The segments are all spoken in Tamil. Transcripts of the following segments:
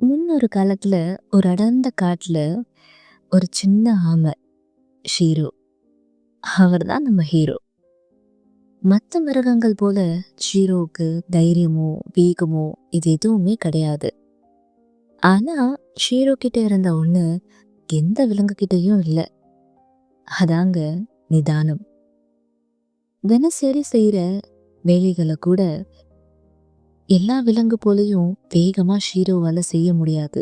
முன்னொரு காலத்துல ஒரு அடர்ந்த காட்டுல ஒரு சின்ன ஆமை ஷீரோ. அவர்தான் நம்ம ஹீரோ. மற்ற மிருகங்கள் போல ஷீரோவுக்கு தைரியமோ வேகமோ இது எதுவுமே கிடையாது. ஆனா ஷீரோ கிட்ட இருந்த ஒண்ணு எந்த விலங்கு கிட்டயும் இல்ல. அதாங்க நிதானம். தினசரி செய்யற வேலைகளை கூட எல்லா விலங்கு போலயும் வேகமா ஷீரோவால செய்ய முடியாது.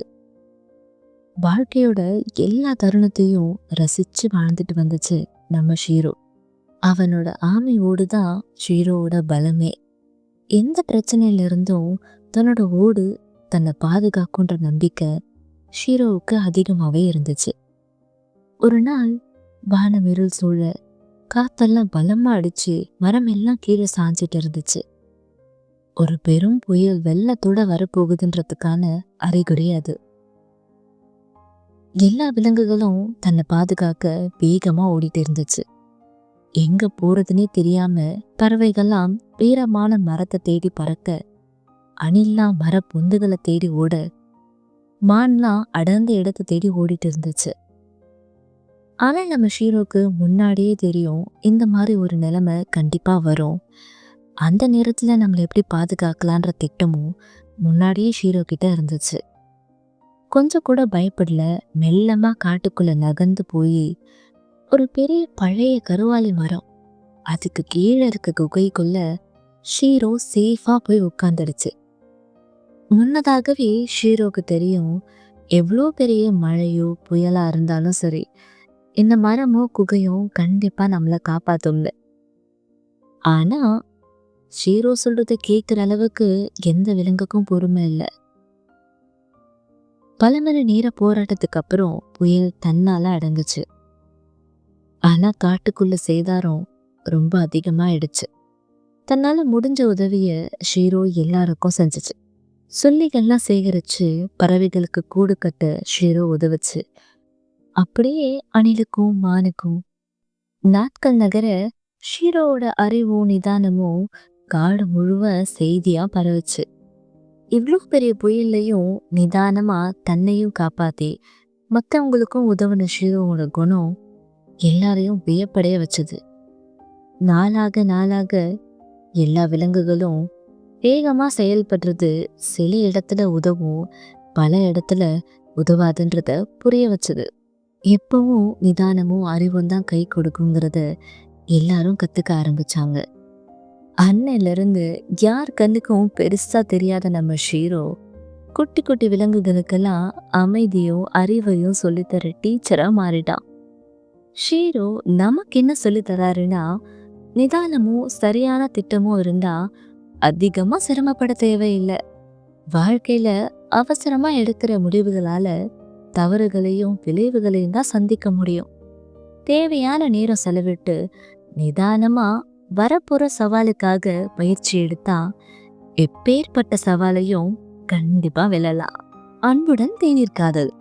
வாழ்க்கையோட எல்லா தருணத்தையும் ரசிச்சு வாழ்ந்துட்டு வந்துச்சு நம்ம ஷீரோ. அவனோட ஆமையோடு தான் ஷீரோவோட பலமே. எந்த பிரச்சனையில இருந்தும் தன்னோட ஓடு தன்னை பாதுகாக்குன்ற நம்பிக்கை ஷீரோவுக்கு அதிகமாவே இருந்துச்சு. ஒரு நாள் வானம் இருள் சூழ காத்தெல்லாம் பலமா அடிச்சு மரம் எல்லாம் கீழே சாஞ்சிட்டு இருந்துச்சு. ஒரு பெரும் புயல் வெள்ளத்தோட வரப்போகுதுன்றதுக்கான அறிகுறி அது. எல்லா விலங்குகளும் தன்னை பாதுகாக்க வேகமா ஓடிட்டு இருந்துச்சு. எங்க போறதுன்னே தெரியாம பறவைகள்லாம் உயரமான மரத்தை தேடி பறக்க, அணில்லாம் மர பொந்துகளை தேடி ஓட, மான்லாம் அடர்ந்த இடத்தை தேடி ஓடிட்டு இருந்துச்சு. ஆனா நம்ம ஷீரோக்கு முன்னாடியே தெரியும் இந்த மாதிரி ஒரு நிலைமை கண்டிப்பா வரும். அந்த நேரத்துல நம்மளை எப்படி பாதுகாக்கலான்ற திட்டமும் முன்னாடியே ஷீரோ கிட்ட இருந்துச்சு. கொஞ்சம் கூட பயப்படல. மெல்லமா காட்டுக்குள்ள நகர்ந்து போய் ஒரு பெரிய பழைய கருவாலி மரம், அதுக்கு கீழே இருக்க குகைக்குள்ள ஷீரோ சேஃபா போய் உட்கார்ந்துடுச்சு. முன்னதாகவே ஷீரோக்கு தெரியும், எவ்வளோ பெரிய மழையோ புயலா இருந்தாலும் சரி, இந்த மரமோ குகையும் கண்டிப்பா நம்மளை காப்பாத்தும்ல. ஆனா ஷீரோ சொல்றத கேட்கிற அளவுக்கு எந்த விலங்குக்கும் பொறுமை இல்லை. பல மணி நேர போராட்டத்துக்கு அப்புறம் புயல் தன்னால அடங்குச்சு. ஆனா காட்டுக்குள்ள சேதாரம் ரொம்ப அதிகமாயிடுச்சு. தன்னால முடிஞ்ச உதவிய ஷீரோ எல்லாருக்கும் செஞ்சுச்சு. சொல்லிகள்லாம் சேகரிச்சு பறவைகளுக்கு கூடு கட்ட ஷீரோ உதவுச்சு. அப்படியே அணிலுக்கும் மானுக்கும் நாட்கள் நகர ஷீரோவோட அறிவும் நிதானமும் காடு முழுவ செய்தியா பரவுச்சு. இவ்வளோ பெரிய புயல்லையும் நிதானமா தன்னையும் காப்பாத்தி மற்றவங்களுக்கும் உதவுன ஷீரோவோட குணம் எல்லாரையும் வியப்படைய வச்சது. நாளாக நாளாக எல்லா விலங்குகளும் வேகமா செயல்படுறது சில இடத்துல உதவும், பல இடத்துல உதவாதுன்றத புரிய வச்சது. எப்பவும் நிதானமும் அறிவும் தான் கை கொடுக்குங்கிறத எல்லாரும் கத்துக்க ஆரம்பிச்சாங்க. அன்னையில இருந்து யார் கண்ணுக்கும் பெருசா தெரியாத நம்ம ஷீரோ குட்டி குட்டி விலங்குகளுக்கெல்லாம் அமைதியும் அறிவையும் சொல்லித்தர டீச்சரா மாறிட்டான். ஷீரோ நமக்கு என்ன சொல்லி தராருன்னா, நிதானமும் சரியான திட்டமும் இருந்தா அதிகமா சிரமப்பட தேவையில்லை. வாழ்க்கையில அவசரமா எடுக்கிற முடிவுகளால தவறுகளையும் விளைவுகளையும் தான் சந்திக்க முடியும். தேவையான நேரம் செலவிட்டு நிதானமா வரப்போற சவாலுக்காக பயிற்சி எடுத்தா எப்பேற்பட்ட சவாலையும் கண்டிப்பா வெல்லலாம். அன்புடன் தேநீர் காதல்.